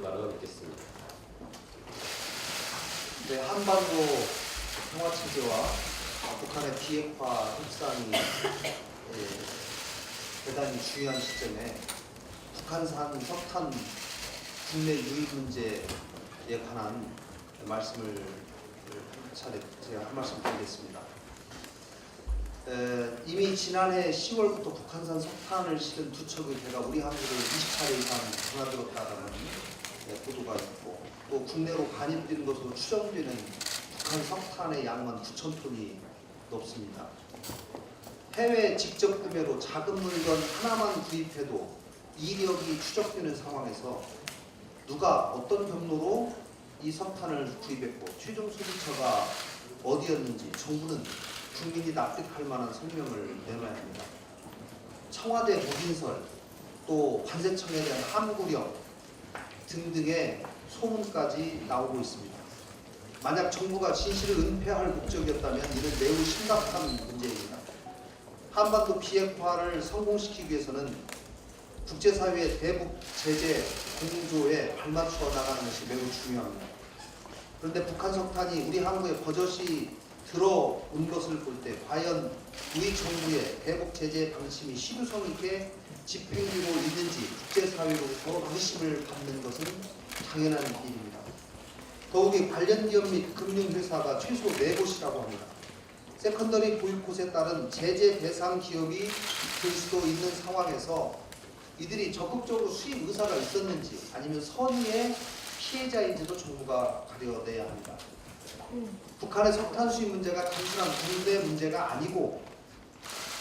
발언 듣겠습니다. 네, 한반도 평화 체제와 북한의 비핵화 협상이 대단히 중요한 시점에 북한산 석탄 국내 유입 문제에 관한 말씀을 제가 한 말씀 드리겠습니다. 이미 지난해 10월부터 북한산 석탄을 실은 두 척의 배가 우리 항구를 20차례 이상 드나들었다는 보도가 있고, 또 국내로 반입된 것으로 추정되는 북한 석탄의 양은 9,000톤이 넘습니다. 해외 직접 구매로 작은 물건 하나만 구입해도 이력이 추적되는 상황에서 누가 어떤 경로로 이 석탄을 구입했고 최종 소비처가 어디였는지 정부는 국민이 납득할 만한 설명을 내놔야 합니다. 청와대 보빈설, 또 관세청에 대한 함구령 등등의 소문까지 나오고 있습니다. 만약 정부가 진실을 은폐할 목적이었다면 이는 매우 심각한 문제입니다. 한반도 비핵화를 성공시키기 위해서는 국제사회의 대북 제재 공조에 발맞추어 나가는 것이 매우 중요합니다. 그런데 북한 석탄이 우리 항구에 버젓이 들어온 것을 볼 때 과연 우리 정부의 대북 제재 방침이 실효성 있게 집행되고 있는지 국제사회로부터 의심을 받는 것은 당연한 일입니다. 더욱이 관련 기업 및 금융회사가 최소 4곳이라고 합니다. 세컨더리 보이콧에 따른 제재 대상 기업이 될 수도 있는 상황에서 이들이 적극적으로 수입 의사가 있었는지 아니면 선의의 피해자인지도 정부가 가려내야 합니다. 북한의 석탄 수입 문제가 단순한 군대 문제가 아니고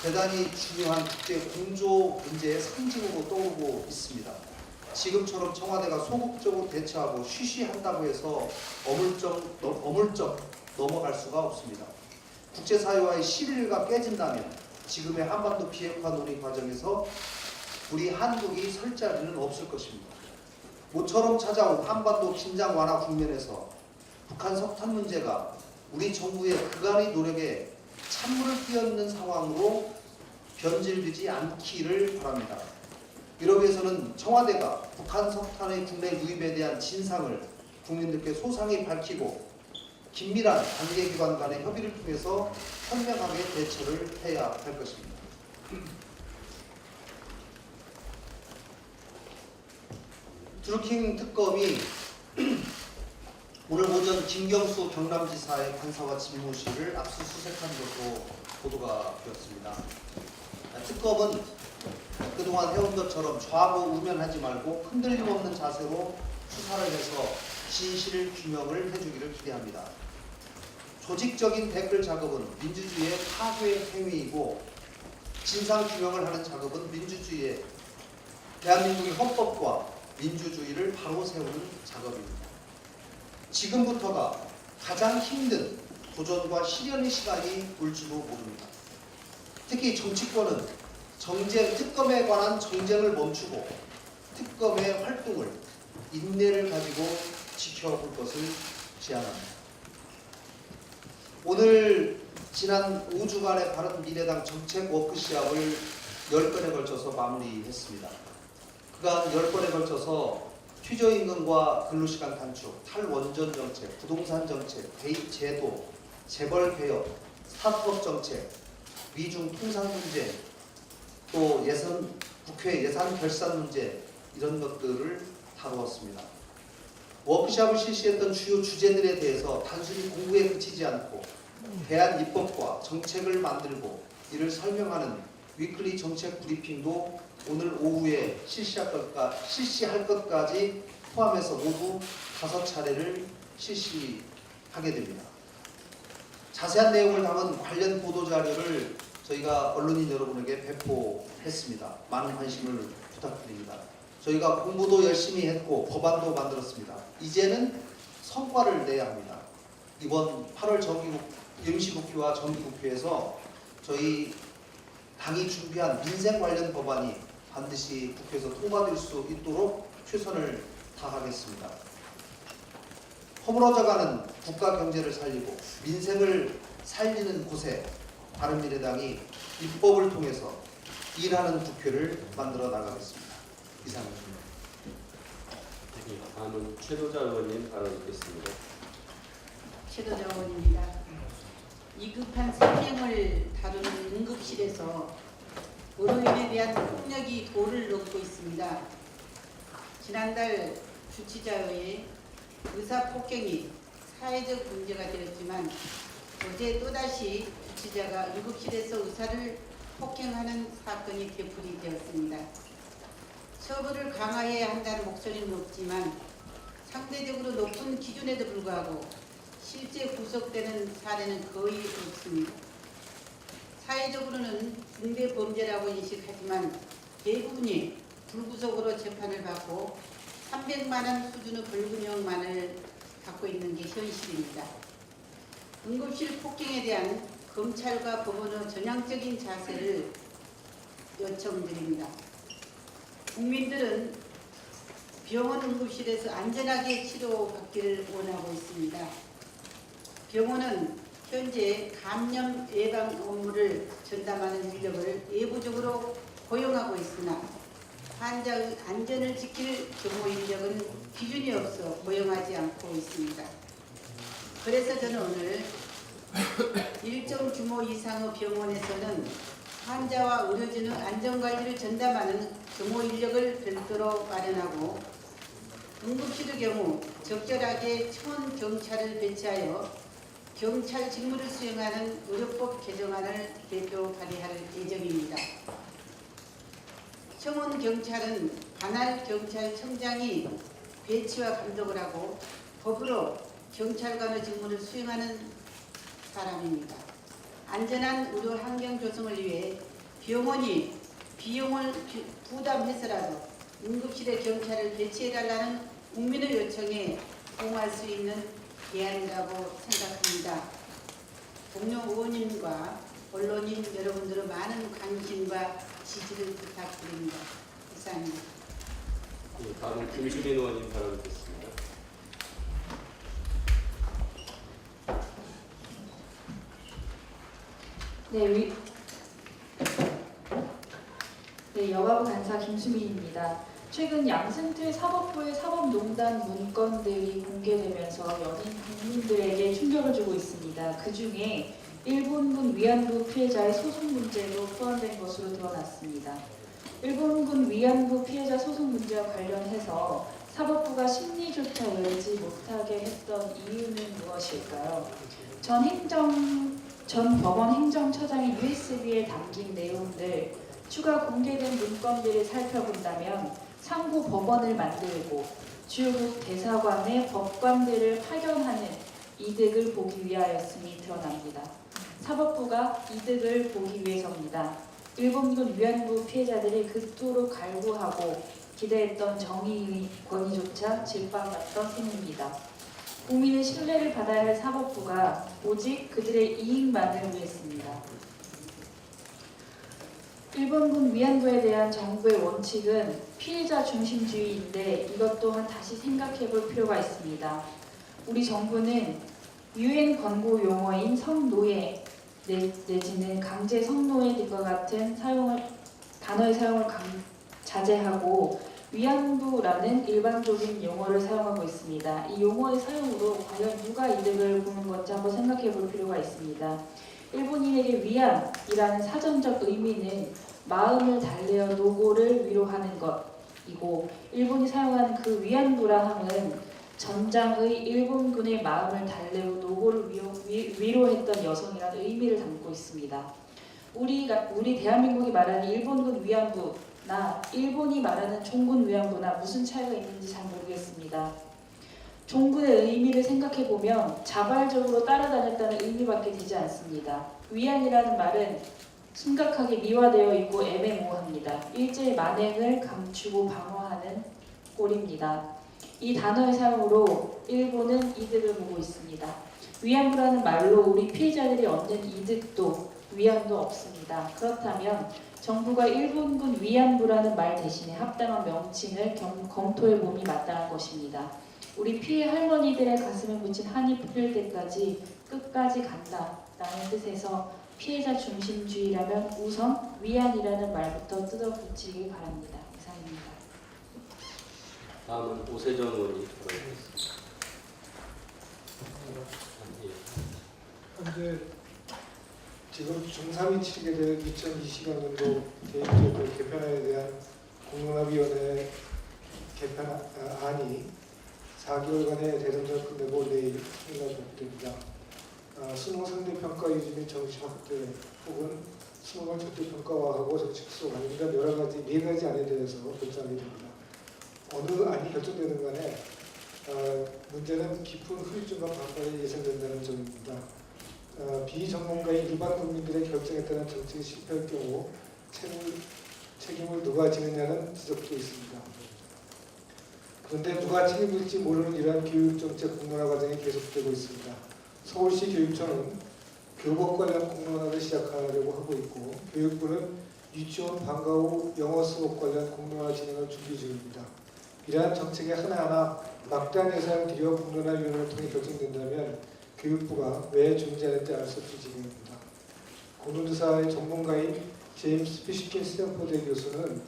대단히 중요한 국제 공조 문제의 상징으로 떠오르고 있습니다. 지금처럼 청와대가 소극적으로 대처하고 쉬쉬한다고 해서 어물쩍 넘어갈 수가 없습니다. 국제사회와의 실의가 깨진다면 지금의 한반도 비핵화 논의 과정에서 우리 한국이 설 자리는 없을 것입니다. 모처럼 찾아온 한반도 긴장 완화 국면에서 북한 석탄 문제가 우리 정부의 그간의 노력에 찬물을 끼얹는 상황으로 변질되지 않기를 바랍니다. 이러기 위해서는 청와대가 북한 석탄의 국내 유입에 대한 진상을 국민들께 소상히 밝히고 긴밀한 관계기관 간의 협의를 통해서 현명하게 대처를 해야 할 것입니다. 드루킹 특검이 오늘 오전 김경수 경남지사의 판사와 집무실을 압수수색한 것으로 보도가 되었습니다. 특검은 그동안 해온 것처럼 좌고우면하지 말고 흔들림 없는 자세로 수사를 해서 진실 규명을 해주기를 기대합니다. 조직적인 댓글 작업은 민주주의의 파괴 행위이고 진상 규명을 하는 작업은 민주주의의 대한민국의 헌법과 민주주의를 바로 세우는 작업입니다. 지금부터가 가장 힘든 도전과 실현의 시간이 올지도 모릅니다. 특히 정치권은 특검에 관한 정쟁을 멈추고 특검의 활동을 인내를 가지고 지켜볼 것을 제안합니다. 오늘 지난 5주간의 바른미래당 정책 워크숍을 10건에 걸쳐서 마무리했습니다. 그간 10번에 걸쳐서 최저임금과 근로시간 단축, 탈원전 정책, 부동산 정책, 대입 제도, 재벌 개혁, 스타트업 정책, 미중 통상 문제, 또 국회 예산 결산 문제 이런 것들을 다루었습니다. 워크숍을 실시했던 주요 주제들에 대해서 단순히 공부에 그치지 않고 대안 입법과 정책을 만들고 이를 설명하는 위클리 정책 브리핑도 오늘 오후에 실시할 것까지 포함해서 모두 5차례를 실시하게 됩니다. 자세한 내용을 담은 관련 보도자료를 저희가 언론인 여러분에게 배포했습니다. 많은 관심을 부탁드립니다. 저희가 공부도 열심히 했고 법안도 만들었습니다. 이제는 성과를 내야 합니다. 이번 8월 임시국회와 정기국회에서 저희 당이 준비한 민생 관련 법안이 반드시 국회에서 통과될 수 있도록 최선을 다하겠습니다. 허물어져가는 국가 경제를 살리고 민생을 살리는 곳에 바른미래당이 입법을 통해서 일하는 국회를 만들어 나가겠습니다. 이상입니다. 다음은 최도자 의원님 발언 듣겠습니다. 최도자 의원입니다. 위급한 생명을 다루는 응급실에서 의료인에 대한 폭력이 도를 넘고 있습니다. 지난달 주치자에 의해 의사 폭행이 사회적 문제가 되었지만 어제 또다시 주치자가 응급실에서 의사를 폭행하는 사건이 되풀이 되었습니다. 처벌을 강화해야 한다는 목소리는 높지만 상대적으로 높은 기준에도 불구하고 실제 구속되는 사례는 거의 없습니다. 사회적으로는 중대 범죄라고 인식하지만 대부분이 불구속으로 재판을 받고 300만 원 수준의 벌금형만을 갖고 있는 게 현실입니다. 응급실 폭행에 대한 검찰과 법원의 전향적인 자세를 요청드립니다. 국민들은 병원 응급실에서 안전하게 치료받기를 원하고 있습니다. 병원은 현재 감염 예방 업무를 전담하는 인력을 외부적으로 고용하고 있으나 환자의 안전을 지킬 경호 인력은 기준이 없어 고용하지 않고 있습니다. 그래서 저는 오늘 일정 규모 이상의 병원에서는 환자와 의료진의 안전관리를 전담하는 경호 인력을 별도로 마련하고 응급실의 경우 적절하게 청원 경찰을 배치하여 경찰 직무를 수행하는 의료법 개정안을 대표 발의할 예정입니다. 청원 경찰은 관할 경찰청장이 배치와 감독을 하고 법으로 경찰관의 직무를 수행하는 사람입니다. 안전한 의료 환경 조성을 위해 병원이 비용을 부담해서라도 응급실에 경찰을 배치해달라는 국민의 요청에 부응할 수 있는 대안이라고 생각합니다. 동료 의원님과 언론인 여러분들의 많은 관심과 지지를 부탁드립니다. 이상입니다. 네, 다음은 김수민 의원님 발언 듣겠습니다. 네, 여가부 간사 김수민입니다. 최근 양승태 사법부의 사법농단 문건들이 공개되면서 연인 국민들에게 충격을 주고 있습니다. 그 중에 일본군 위안부 피해자의 소송 문제도 포함된 것으로 드러났습니다. 일본군 위안부 피해자 소송 문제와 관련해서 사법부가 심리조차 열지 못하게 했던 이유는 무엇일까요? 전 법원 행정처장의 USB에 담긴 내용들, 추가 공개된 문건들을 살펴본다면 상고 법원을 만들고 주요국 대사관의 법관들을 파견하는 이득을 보기 위하였음이 드러납니다. 사법부가 이득을 보기 위해서입니다. 일본군 위안부 피해자들이 그토록 갈구하고 기대했던 정의의 권위조차 질방났던 셈입니다. 국민의 신뢰를 받아야 할 사법부가 오직 그들의 이익만을 위했습니다. 일본군 위안부에 대한 정부의 원칙은 피해자 중심주의인데 이것 또한 다시 생각해 볼 필요가 있습니다. 우리 정부는 유엔 권고 용어인 성노예 내지는 강제 성노예 등과 같은 단어의 사용을 자제하고 위안부라는 일반적인 용어를 사용하고 있습니다. 이 용어의 사용으로 과연 누가 이득을 보는 건지 한번 생각해 볼 필요가 있습니다. 일본인에게 위안이라는 사전적 의미는 마음을 달래어 노고를 위로하는 것이고, 일본이 사용하는 그 위안부라 함은 전장의 일본군의 마음을 달래어 노고를 위로했던 여성이라는 의미를 담고 있습니다. 우리 대한민국이 말하는 일본군 위안부나 일본이 말하는 종군 위안부나 무슨 차이가 있는지 잘 모르겠습니다. 종군의 의미를 생각해보면 자발적으로 따라다녔다는 의미밖에 되지 않습니다. 위안이라는 말은 심각하게 미화되어 있고 애매모호합니다. 일제의 만행을 감추고 방어하는 꼴입니다. 이 단어의 사용으로 일본은 이득을 보고 있습니다. 위안부라는 말로 우리 피해자들이 얻는 이득도 위안도 없습니다. 그렇다면 정부가 일본군 위안부라는 말 대신에 합당한 명칭을 검토해 봄이 마땅한 것입니다. 우리 피해 할머니들의 가슴에 묻힌 한이 풀릴 때까지 끝까지 간다라는 뜻에서 피해자 중심주의라면 우선 위안이라는 말부터 뜯어붙이기 바랍니다. 이상입니다. 다음은 오세정 의원이 발언하겠습니다. 현재 지금 중3이 치르게 될 2020학년도 대입제도 개편안에 대한 공론화위원회 개편안이 4개월간의 대선을 끝내고 내일 승인을 발표됩니다. 수능 상대평가 유지 및 정시 확대 혹은 수능을 절대평가화하고 정식 수업 아닙니다. 여러 가지 4가지 안에 대해서 결정하게 됩니다. 어느 안이 결정되는 간에 문제는 깊은 후유증과 반발이 예상된다는 점입니다. 비전문가인 일반 국민들의 결정에 따른 정책이 실패할 경우 책임을 누가 지느냐는 지적도 있습니다. 그런데 누가 책임질지 모르는 이러한 교육정책 공론화 과정이 계속되고 있습니다. 서울시 교육청은 교복 관련 공론화를 시작하려고 하고 있고 교육부는 유치원 방과 후 영어 수업 관련 공론화 진행을 준비 중입니다. 이러한 정책이 하나하나 막대한 예산을 들여 공론화위원회를 통해 결정된다면 교육부가 왜 존재하는지 알 수 없을 지경입니다. 공론조사의 전문가인 제임스 피시킨 스탠포드 교수는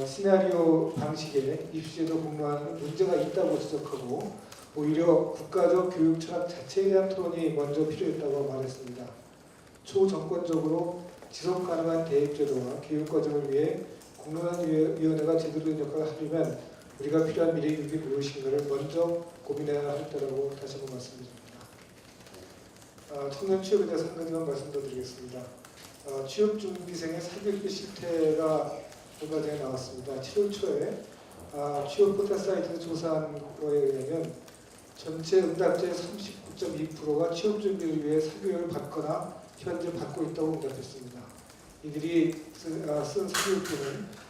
시나리오 방식의 입시제도 공론화는 문제가 있다고 지적하고 오히려 국가적 교육 철학 자체에 대한 토론이 먼저 필요했다고 말했습니다. 초정권적으로 지속 가능한 대입제도와 교육과정을 위해 공론화위원회가 제대로 된 역할을 하려면 우리가 필요한 미래 교육이 무엇인가를 먼저 고민해야 하겠다고 다시 한번 말씀드립니다. 청년 취업에 대해서 한 가지만 말씀 더 드리겠습니다. 취업준비생의 사교육비 실태가 얼마 전에 나왔습니다. 7월 초에 취업 포털 사이트에서 조사한 거에 의하면 전체 응답자의 39.2%가 취업 준비를 위해 사교육을 받거나 현재 받고 있다고 응답했습니다. 이들이 쓴 사교육비는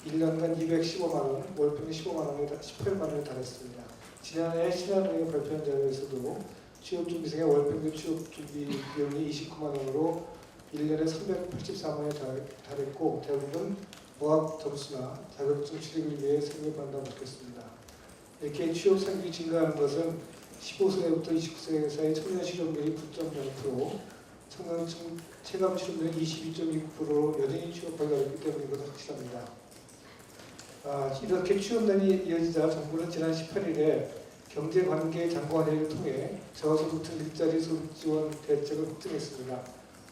1년간 215만 원, 월평균 18만 원에 달했습니다. 지난해 신한은행이 발표한 자료에서도 취업준비생의 월평균 취업준비 비용이 29만 원으로 1년에 384만 원에 달했고 대부분 어학 점수나 자격증 취득을 위해 세금을 받는다고 밝혔습니다. 이렇게 취업 상규이 증가하는 것은 15세부터 29세 사이 청년 실업률이 9.0%, 청년 체감 실업률이 22.2%로 여전히 취업하기가 어렵기 때문인 것은 확실합니다. 이렇게 취업난이 이어지자 정부는 지난 18일에 경제관계 장관회의를 통해 저소득층 일자리 소득 지원 대책을 확정했습니다.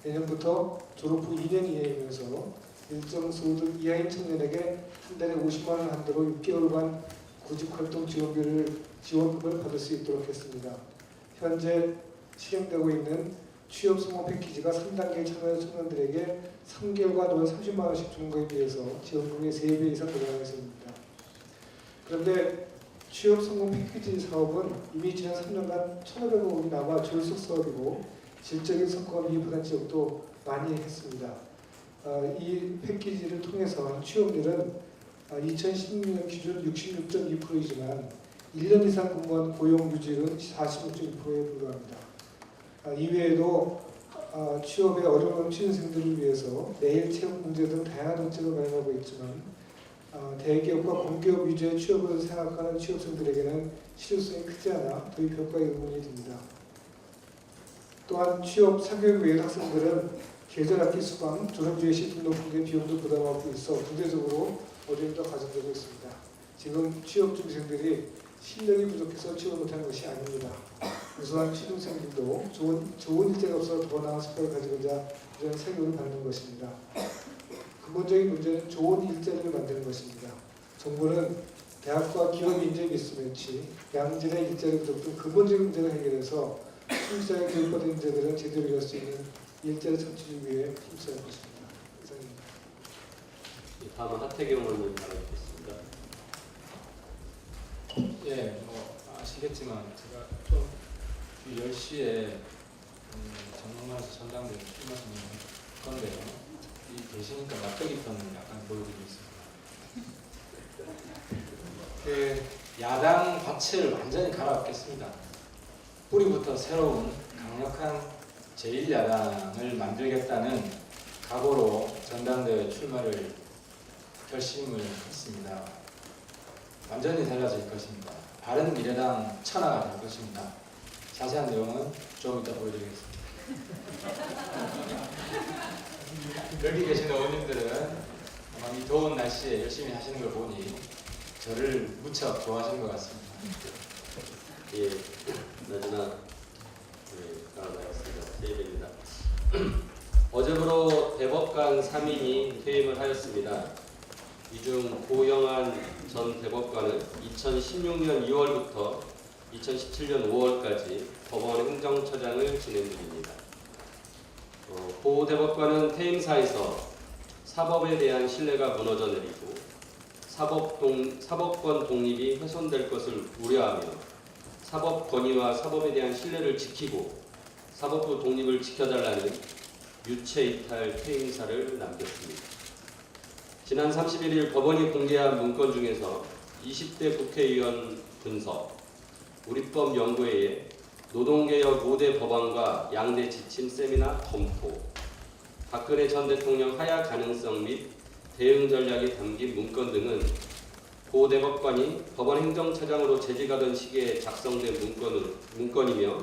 내년부터 졸업 후 2년 이내이면서 일정 소득 이하인 청년에게 한 달에 50만 원 한도로 6개월간 구직활동 지원금을 받을 수 있도록 했습니다. 현재 실행되고 있는 취업 성공 패키지가 3단계 참여 청년들에게 3개월간 월 30만 원씩 주는 것에 비해서 지원금이 3배 이상 늘어나고 있습니다. 그런데 취업 성공 패키지 사업은 이미 지난 3년간 1,500억 원이 남아 졸속 사업이고 질적인 성과가 미흡한 지역도 많이 했습니다. 이 패키지를 통해서 취업률은 2016년 기준 66.2%이지만 1년 이상 근무한 고용 유지율은 46.2%에 불과합니다. 이외에도 취업에 어려운 취준생들을 위해서 내일 채용 공제 등 다양한 정책을 마련하고 있지만 대기업과 공기업 위주의 취업을 생각하는 취업생들에게는 실효성이 크지 않아 도입 효과에 의문이 듭니다. 또한 취업 사교육 외의 학생들은 계절학기 수강, 졸업주의 시 등록금 등 비용도 부담하고 있어 경제적으로 어려움도 가중되고 있습니다. 지금 취업준비생들이 실력이 부족해서 취업을 못하는 것이 아닙니다. 우수한 취준생들도 좋은 일자리가 없어 더 나은 스펙을 가지고자 이런 사교육을 받는 것입니다. 근본적인 문제는 좋은 일자리를 만드는 것입니다. 정부는 대학과 기업 인재 미스매치, 양질의 일자리 부족 등 근본적인 문제를 해결해서 충실하게 교육받은 인재들은 제대로 일할 수 있는 일자리 창출을 위해 힘써야 할 것입니다. 이상입니다. 다음은 하태경 의원님 발언하겠습니다. 예, 아시겠지만 제가 좀 10시에 정릉만에서 전당대회 출마하는 건데요. 이 계시니까 납득이편을 약간 보여드리고 있습니다. 야당 과체를 완전히 갈아엎겠습니다. 뿌리부터 새로운 강력한 제1야당을 만들겠다는 각오로 전당대회 출마를 결심을 했습니다. 완전히 달라질 것입니다. 바른미래당 천하가 될 것입니다. 자세한 내용은 좀 이따 보여드리겠습니다. 여기 계신 의원님들은 아마 이 더운 날씨에 열심히 하시는 걸 보니 저를 무척 좋아하시는 것 같습니다. 예, 마지막 나가겠습니다. 제입니다. 어제부로 대법관 3인이 퇴임을 하였습니다. 이 중 고영한 전 대법관은 2016년 2월부터 2017년 5월까지 법원 행정처장을 진행 중입니다. 고 대법관은 퇴임사에서 사법에 대한 신뢰가 무너져 내리고 사법권 독립이 훼손될 것을 우려하며 사법 권위와 사법에 대한 신뢰를 지키고 사법부 독립을 지켜달라는 유체이탈 퇴임사를 남겼습니다. 지난 31일 법원이 공개한 문건 중에서 20대 국회의원 분석, 우리법 연구회의 노동개혁 5대 법안과 양대 지침 세미나 검토, 박근혜 전 대통령 하야 가능성 및 대응 전략이 담긴 문건 등은 고 대법관이 법원 행정처장으로 재직하던 시기에 작성된 문건이며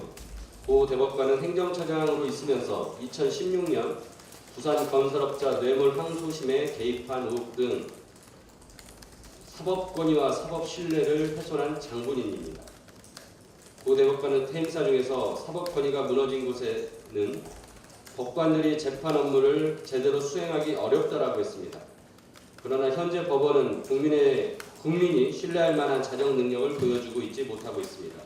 고 대법관은 행정처장으로 있으면서 2016년 부산 건설업자 뇌물 항소심에 개입한 의혹 등 사법권위와 사법 신뢰를 훼손한 장본인입니다. 고 대법관은 퇴임사 중에서 사법권위가 무너진 곳에는 법관들이 재판 업무를 제대로 수행하기 어렵다라고 했습니다. 그러나 현재 법원은 국민이 신뢰할 만한 자정 능력을 보여주고 있지 못하고 있습니다.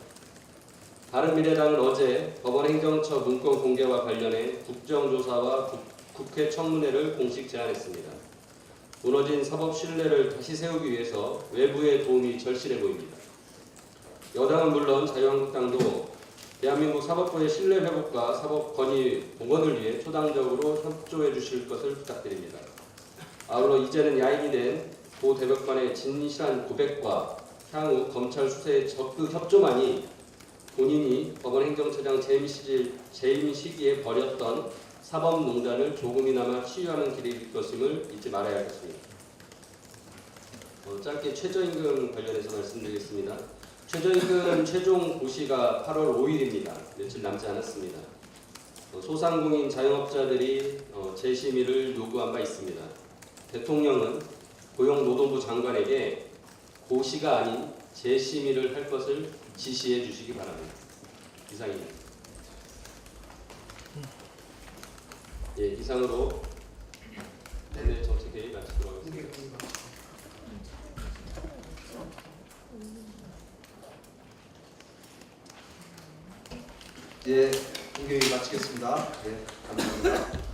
바른미래당은 어제 법원 행정처 문건 공개와 관련해 국정조사와 국회 청문회를 공식 제안했습니다. 무너진 사법 신뢰를 다시 세우기 위해서 외부의 도움이 절실해 보입니다. 여당은 물론 자유한국당도 대한민국 사법부의 신뢰 회복과 사법 권위 복원을 위해 초당적으로 협조해 주실 것을 부탁드립니다. 아울러 이제는 야인이 된 고 대법관의 진실한 고백과 향후 검찰 수사에 적극 협조만이 본인이 법원 행정처장 재임 시기에 벌였던 사법농단을 조금이나마 치유하는 길일 것임을 잊지 말아야겠습니다. 짧게 최저임금 관련해서 말씀드리겠습니다. 최저임금 최종 고시가 8월 5일입니다. 며칠 남지 않았습니다. 소상공인 자영업자들이 재심의를 요구한 바 있습니다. 대통령은 고용노동부 장관에게 고시가 아닌 재심의를 할 것을 지시해 주시기 바랍니다. 이상입니다. 예, 이상으로 오늘 정책 회의 마치도록 하겠습니다. 예, 공개회의 마치겠습니다. 예, 감사합니다.